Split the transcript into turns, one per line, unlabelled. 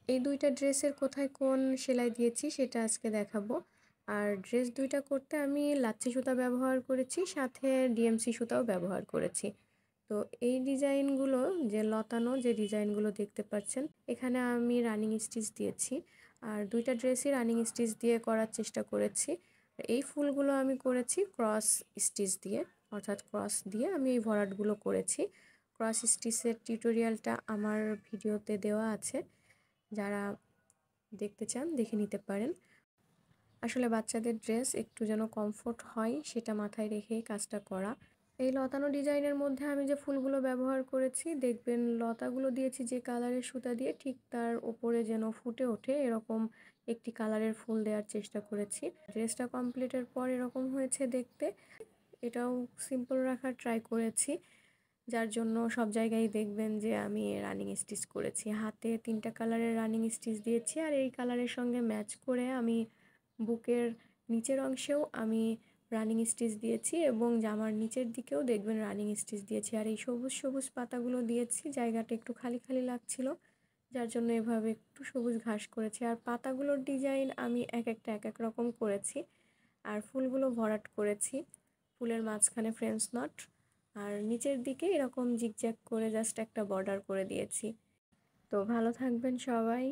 এই ২ টা ড্রেসের কোথায় কোন সেলাই দিয়েছি সেটা আজকে দেখাবো। আর ড্রেস ২ টা করতে আমি লাচ্ছি সুতা ব্যবহার করেছি, সাথে ডিএমসি সুতাও ব্যবহার করেছি। তো এই ডিজাইনগুলো যে লতানো যে ডিজাইনগুলো দেখতে পাচ্ছেন, এখানে আমি রানিং স্টিচ দিয়েছি। আর ২ টা ড্রেসই রানিং স্টিচ দিয়ে করার চেষ্টা করেছি। এই ফুলগুলো আমি করেছি ক্রস স্টিচ দিয়ে, অর্থাৎ ক্রস দিয়ে আমি এই ভরাটগুলো করেছি। ক্রস স্টিচের টিউটোরিয়ালটা আমার ভিডিওতে দেওয়া আছে, যারা দেখতে চান দেখে নিতে পারেন। আসলে বাচ্চাদের ড্রেস একটু যেন কমফোর্ট হয় সেটা মাথায় রেখেই কাজটা করা। এই লতানো ডিজাইনের মধ্যে আমি যে ফুলগুলো ব্যবহার করেছি, দেখবেন লতাগুলো দিয়েছি যে কালারের সুতা দিয়ে, ঠিক তার উপরে যেন ফুটে ওঠে এরকম একটি কালারের ফুল দেওয়ার চেষ্টা করেছি। ড্রেসটা কমপ্লিটের পর এরকম হয়েছে দেখতে। এটাও সিম্পল রাখার ট্রাই করেছি, যার জন্য সব জায়গায় দেখবেন যে আমি রানিং স্টিচ করেছি। হাতে 3টা কালারের রানিং স্টিচ দিয়েছি, আর এই কালারের সঙ্গে ম্যাচ করে আমি বুকের নিচের অংশেও আমি রানিং স্টিচ দিয়েছি এবং জামার নিচের দিকেও দেখবেন রানিং স্টিচ দিয়েছি। আর এই সবুজ সবুজ পাতাগুলো দিয়েছি, জায়গাটা একটু খালি খালি লাগছিল, যার জন্য এভাবে একটু সবুজ ঘাস করেছি। আর পাতাগুলোর ডিজাইন আমি এক একটা এক এক রকম করেছি। আর ফুলগুলো ভরাট করেছি, ফুলের মাঝখানে ফ্রেঞ্চ নট, আর নিচের দিকে এরকম জিগজ্যাগ করে জাস্ট একটা বর্ডার করে দিয়েছি। তো ভালো থাকবেন সবাই।